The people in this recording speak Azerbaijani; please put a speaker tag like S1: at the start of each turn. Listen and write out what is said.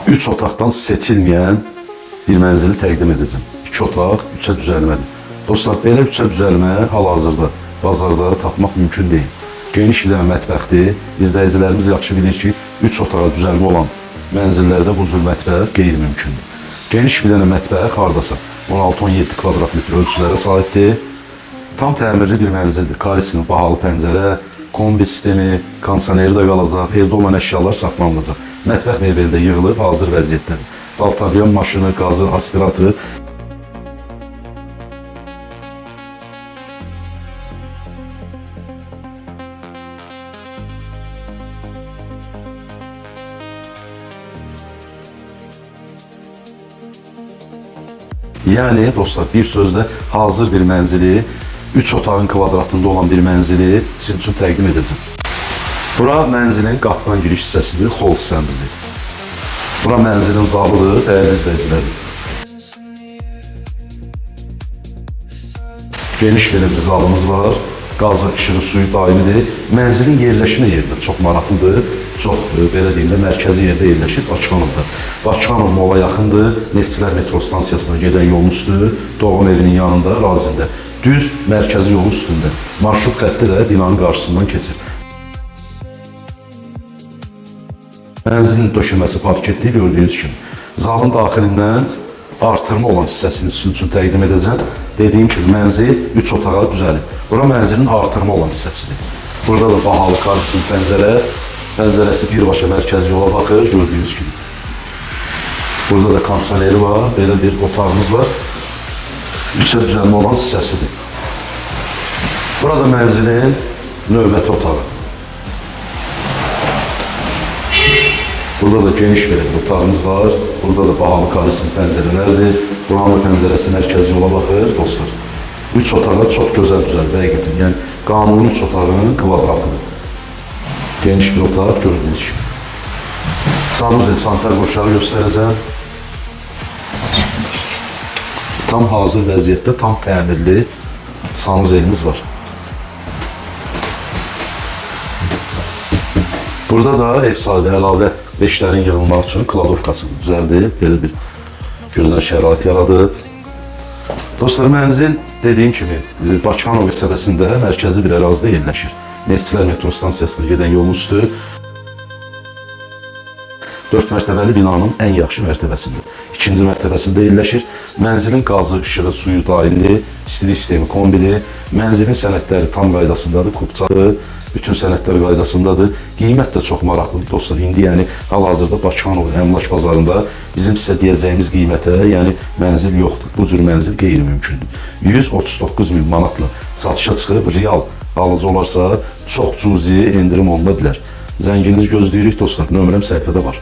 S1: 3 otaqdan seçilməyən bir mənzili təqdim edəcəm. 2 otaq 3-ə düzəlməli. Dostlar, belə 3-ə düzəlmə hal-hazırda bazarda tapmaq mümkün deyil. Geniş bir mətbəxdir. İzləyicilərimiz yaxşı bilir ki, 3 otağa düzəlmə olan mənzillərdə bu cür mətbəx qeyri-mümkündür. Geniş bir mətbəx hardasa 16-17 kvadrat metr ölçülərə sahibdir. Tam təmirli bir mənzildir. Karisinin bahalı pəncərə, kombi sistemi, kondisioneri də qalacaq, evdə olan əşyalar saxlanılacaq. Mətbəx mebeli də yığılıb hazır vəziyyətdədir. Daltaryan maşını, qazı, aspiratoru. Yəni dostlar, bir sözlə hazır bir mənzili, 3 otağın kvadratında olan bir mənzili sizin üçün təqdim edəcəm. Bura mənzilin qapıdan giriş hissəsidir, xol hissəmizdir. Bura mənzilin zalıdır, dəyərli izləyicilərim. Geniş belə bir zalımız var. Qazı, işığı, suyu daimidir. Mənzilin yerləşmə yeri də çox maraqlıdır. Çox, belə deyim də, mərkəzi yerdə yerləşir Bakıxanovda. Bakıxanov mola yaxındır. Neftçilər metro stansiyasına gedən yolun üstü, Doğan evinin yanında, Razində. Düz mərkəzi yolun üstündə. Marşrut xətti də binanın qarşısından keçir. Mənzilin döşəməsi parketli gördüyünüz kimi. Zalın daxilindən artırma olan hissəsini sizin üçün təqdim edəcəm. Dediyim kimi, mənzil 3 otağa düzəlib. Bura mənzilin artırma olan hissəsidir. Burada da bahalı karisin pəncərə, pəncərəsi birbaşa mərkəzi yola baxır, gördüyünüz kimi. Burada da kondisioneri var, belə bir otağımız var. 3-ə düzəlmə olan hissəsidir. Burada mənzilin növbəti otağı. Burada da geniş bir otağımız var. Burada da bahalı karisin pəncərələrdir. Buranın pəncərəsi mərkəzi yola baxır, dostlar. 3 otağa çox gözəl düzəlib, həqiqətən. Yəni, qanuni 3 otağın kvadratıdır. Geniş bir otaq gördüyünüz kimi. Sanuzel sanitar qoşağı göstərəcəm. Tam hazır vəziyyətdə, tam təmirli sanuzelimiz var. Burada da ev sahibi əlavə beşlərin yığılmaq üçün kladovkasını düzəldib, belə bir gözəl şərait yaradıb. Dostlar, mənzil dediyim kimi Bakıxanov hissəsində mərkəzi bir ərazidə yerləşir. Neftçilər metro stansiyasına gedən yolun üstü 4 mərtəbəli binanın ən yaxşı mərtəbəsində. 2-ci mərtəbəsində yerləşir. Mənzilin qazı, işığı, suyu daimli, istilik sistemi kombili. Mənzilin sənədləri tam qaydasındadır, kupçadır. Bütün sənədlər qaydasındadır. Qiymət də çox maraqlıdır dostlar. İndi yəni hal-hazırda Bakıxanov əmlak bazarında bizim sizə deyəcəyimiz qiymətə, yəni mənzil yoxdur. Bu cür mənzil qeyri-mümkündür. 139 min manatla satışa çıxıb, real alıcı olarsa çox cüzi endirim oluna bilər. Zənginizi gözləyirik dostlar. Nömrəm səhifədə var.